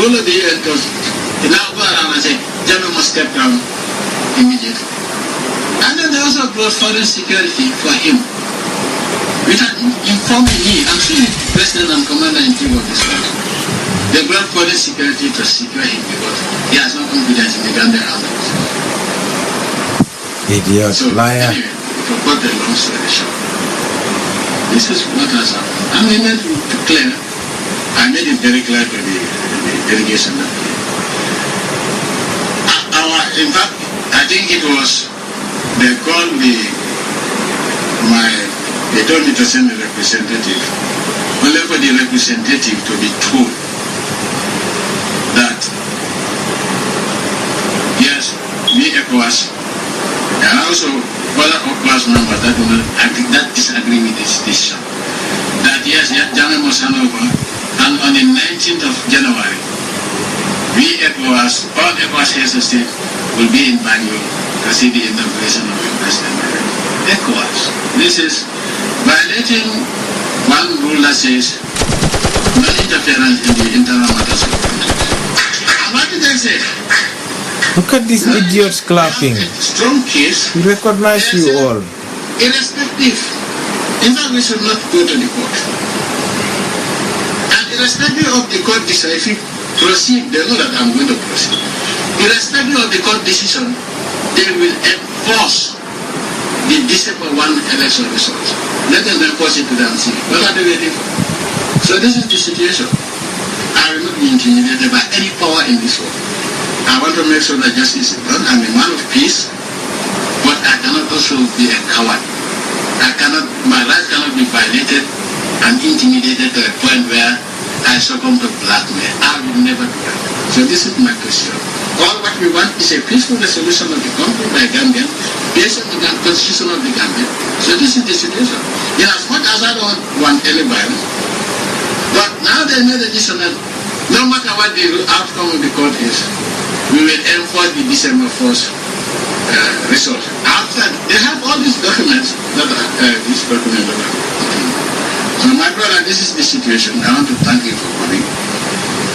follow the UN course. They now go around and say, Germany must step down immediately. And then they also brought foreign security for him. Without informing me, I'm still the president and commander-in-chief of this country. They brought foreign security to secure him because he has no confidence in the Gambian army. Idiot, so, liar. Anyway, to cut the long story short, this is what has happened. And we made it clear. I made it very clear to the delegation that in fact, I think it was, they called me, they told me to send a representative, only for the representative to be told that, yes, we ECOWAS, and also other ECOWAS members that disagree with this decision, that yes, Jammeh must hand over, and on the 19th of January, we ECOWAS, all ECOWAS heads of state will be in Bangalore to see the inauguration of the president. ECOWAS. This is violating one rule that says no interference in the internal matters of the country. And what did they say? Look at these idiots clapping. Strong case. We recognize you all. Irrespective. In fact, we should not go to the court. And irrespective of the court decision, proceed, they know that I'm going to proceed. Irrespective of the court decision, they will enforce the December 1 election results. Let them enforce it to them and see. What are they waiting for? So this is the situation. I will not be intimidated by any power in this world. I want to make sure that justice is done. I'm a man of peace, but I cannot also be a coward. My rights cannot be violated and intimidated to a point where I succumb to blackmail. I will never do that. So this is my question. All what we want is a peaceful resolution of the conflict by Gambia based on the constitution of the Gambia. So this is the situation. In as much as I don't want any violence, but now they made a decision that no matter what the outcome of the court is, we will enforce the December 1st result. After they have all these documents that are So my brother, this is the situation. I want to thank you for coming.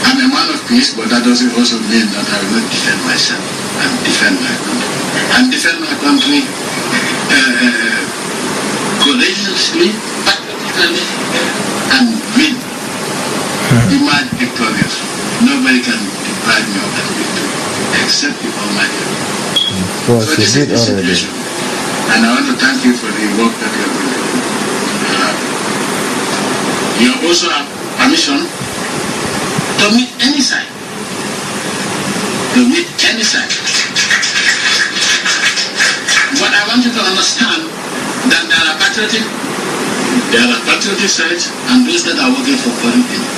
I'm a man of peace, but that doesn't also mean that I will not defend myself and defend my country. And defend my country courageously, patriotically, and win. Emerge victorious. Nobody can deprive me of that victory, except the Almighty. Well, so this is the situation. And I want to thank you for the work that you are going to do. You also have permission to meet any side. But I want you to understand that there are patriotic sides and those that are working for foreign people.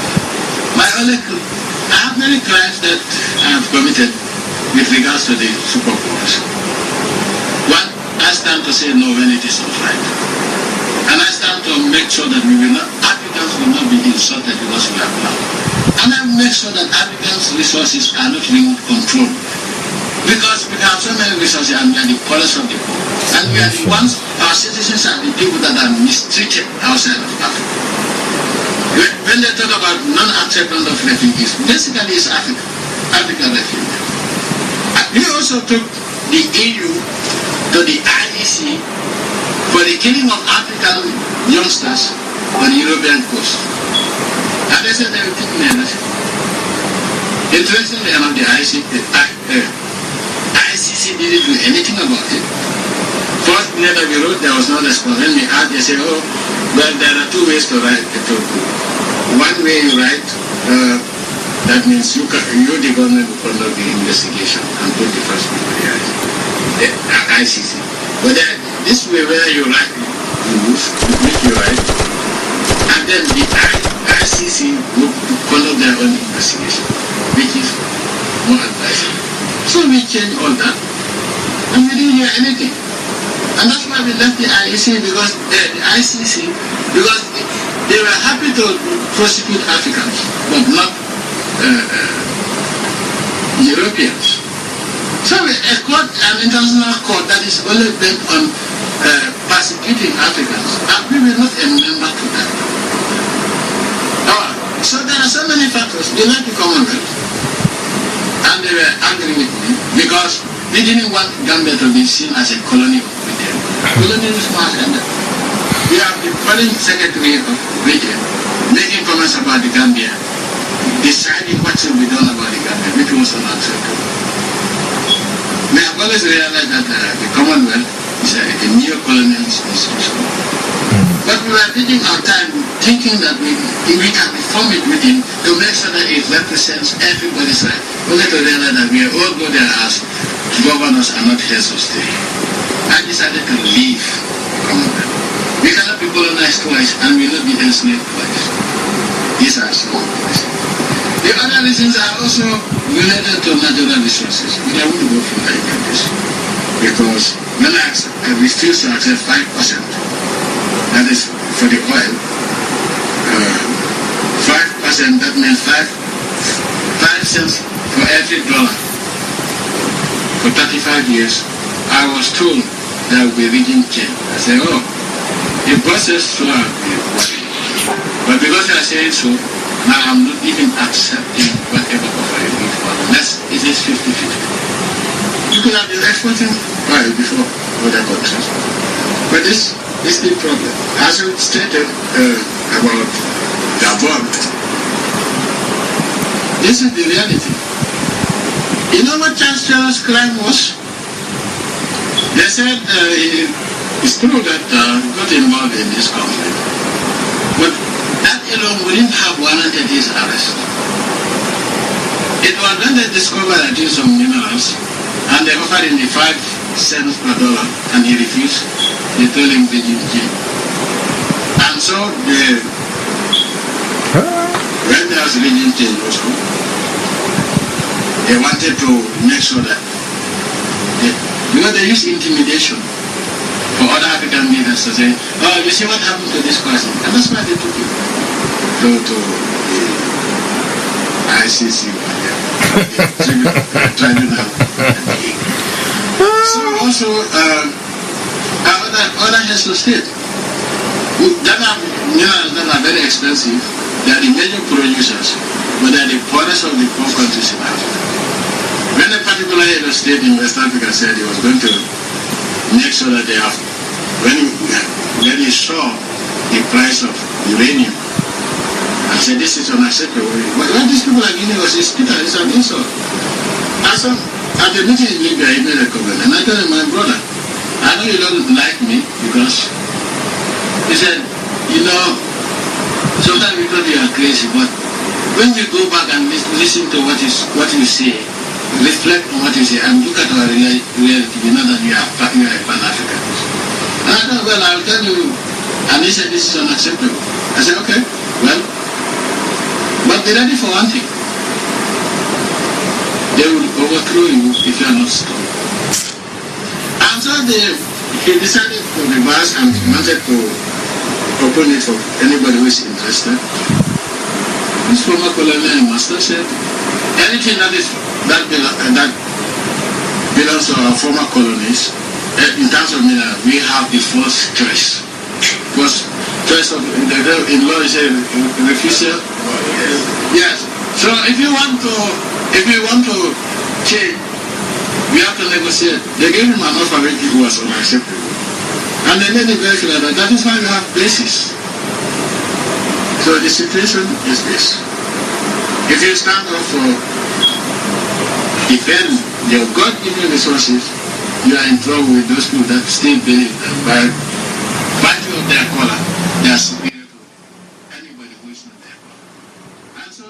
I have many crimes that I have committed with regards to the super powers. One, I stand to say no when it is not right. And I stand to make sure that Africans will not be insulted because we are black. And I make sure that Africans' resources are not remote controlled. Because we have so many resources and we are the poorest of the poor. And we are the ones, our citizens are the people that are mistreated outside of Africa. When they talk about non-acceptance of refugees, basically it's African refugees. We also took the EU to the IEC for the killing of African youngsters on the European coast. And they said they were taking anything. Interestingly enough, the ICC didn't do anything about it. First, never we wrote, there was no response. When we asked, they said, oh, well, there are two ways to write. One way you write, that means you, the government, will conduct the investigation and put the first people the ICC. But then, this way where you write, you write, and then the ICC will conduct their own investigation, which is more advisable. So we changed all that, and we didn't hear anything. And that's why we left the ICC because they were happy to prosecute Africans, but not Europeans. So a court, an international court that is only bent on persecuting Africans, and we were not a member to that. So there are so many factors. They like the Commonwealth. And they were angry with me because they didn't want Gambia to be seen as a colony of Britain. Colonialism has ended. We have the foreign secretary of Britain making comments about the Gambia, deciding what should be done about the Gambia, which was unacceptable. We have always realized that the Commonwealth is a neo-colonial institution. But we were taking our time thinking that we can reform it within to make sure that it represents everybody's right. Only to realize that we are all go there as governors and not heads of state. I decided to leave Commonwealth. We cannot be colonized twice and we will not be enslaved twice. These are some of the reasons. The other reasons are also related to natural resources. We are going to go for like this. Because when I refuse to accept 5%, that is for the oil, 5%, that means 5 cents for every dollar. For 35 years, I was told there will be regime change. I said, oh, the process so but because I say so, now I'm not even accepting whatever offer you give for unless it is 50-50. You could have been exporting oil before other countries. But this is the problem. As you stated about Gabon, this is the reality. You know what Chancellor's claim was? They said it's true that he got involved in this conflict. But that alone wouldn't have warranted his arrest. It was when they discovered that he some minerals and they offered him the 5 cents per dollar and he refused. They told him they didn't give. And so when there was regime change also, they wanted to make sure that because they use intimidation for other African leaders to say, oh, you see what happened to this person. And that's why they took it to the ICC tribunal. So also, other heads of state that are minerals that are very expensive. They are the major producers, but they are the poorest of the poor countries in Africa. When a particular head of state in West Africa said he was going to make sure that they have, when he saw the price of uranium, I said, this is unacceptable. What these people are giving us is Peter, it's an insult. And so, at the meeting in Libya, he made a comment, and I told him, my brother, I know you don't like me because he said, you know, sometimes we thought you are crazy, but when we go back and listen to what you say, reflect on what you say, and look at our reality, you know that you are a Pan-Africanist. And I thought, well, I'll tell you, and he said, this is unacceptable. I said, okay, well, but be ready for one thing. They will overthrow you if you are not strong. And so he decided to reverse and wanted to open it for anybody who is interested. This former colonial master said, anything that belongs to our former colonies, in terms of mineral, we have the first choice. First choice of in law is a refusal. Yes. So if you want to change, we have to negotiate. They gave him an offer which was unacceptable. And they made it very clear that that is why we have basis. So the situation is this. If you stand up for defend your God-given resources, you are in trouble with those people that still believe that by virtue of their color, they are superior to anybody who is not their color. And so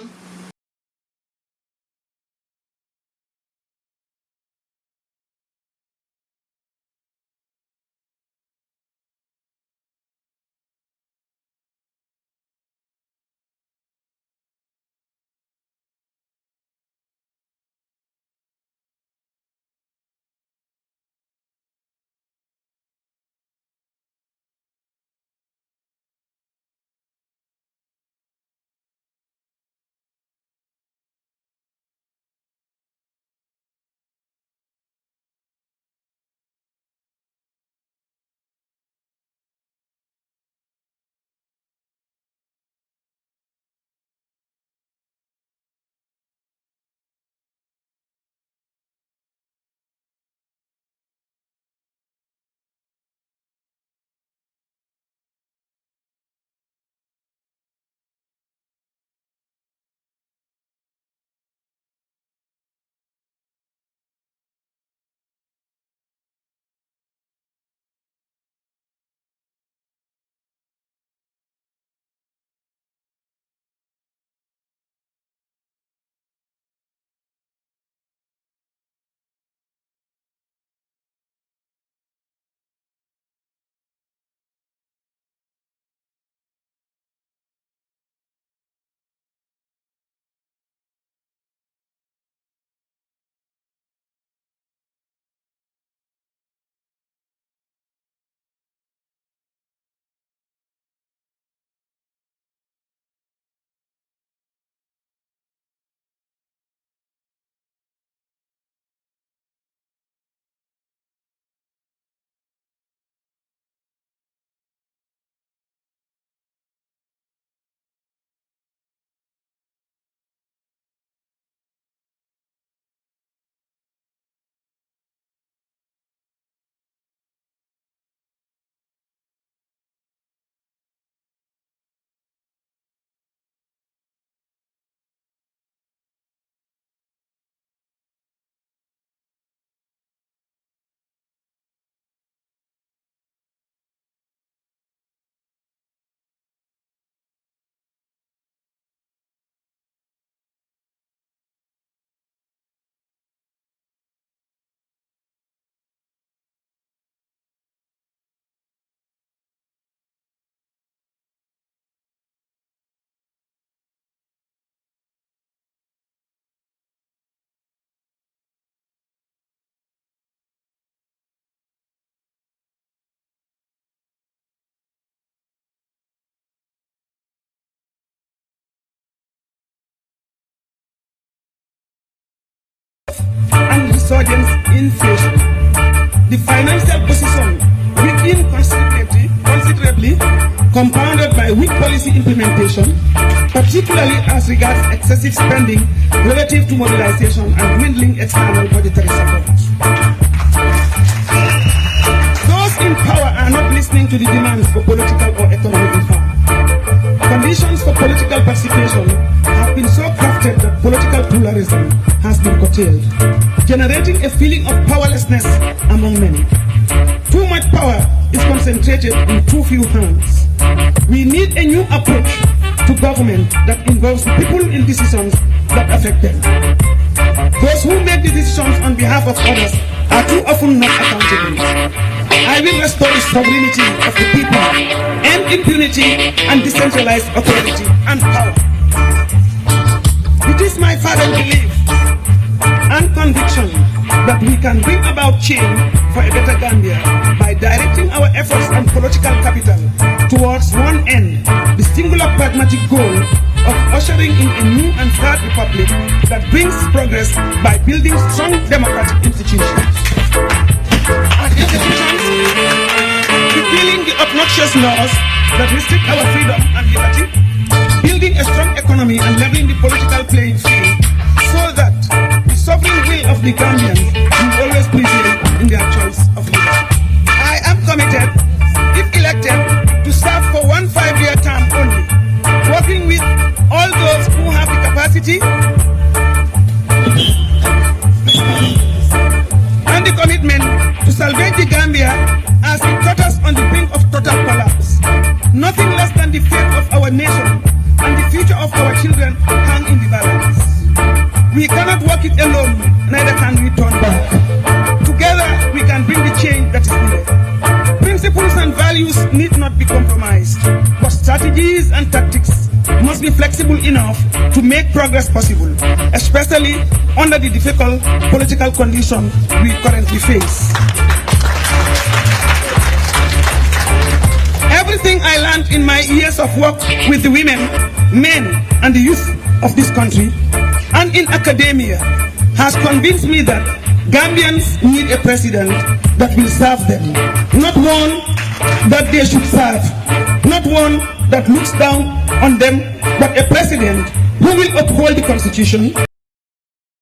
resurgence in inflation. The financial position weakened considerably, compounded by weak policy implementation, particularly as regards excessive spending relative to mobilization and dwindling external budgetary support. Those in power are not listening to the demands for political or economic reform. Conditions for political participation have been so crafted that political pluralism has been curtailed, generating a feeling of powerlessness among many. Too much power is concentrated in too few hands. We need a new approach to government that involves people in decisions that affect them. Those who make the decisions on behalf of others are too often not accountable. I will restore the sovereignty of the people, end impunity and decentralized authority and power. It is my fervent belief and conviction that we can bring about change for a better Gambia by directing our efforts and political capital towards one end, the singular pragmatic goal of ushering in a new and third republic that brings progress by building strong democratic institutions. As institutions, repealing the obnoxious laws that restrict our freedom and liberty, building a strong economy and leveling the political playing field so that the sovereign will of the Gambians will always prevail in their choice of leader. I am committed, if elected, to serve for 1 5-year term only, working with all those who have the capacity and the commitment to salvage the Gambia as it totters on the brink of total collapse. Nothing less than the fate of our nation and the future of our children hang in the balance. We cannot work it alone, neither can we turn back. Together, we can bring the change that is needed. Principles and values need not be compromised, but strategies and tactics must be flexible enough to make progress possible, especially under the difficult political conditions we currently face. Everything I learned in my years of work with the women, men, and the youth of this country, and in academia, has convinced me that Gambians need a president that will serve them, not one that they should serve, not one that looks down on them, but a president who will uphold the Constitution.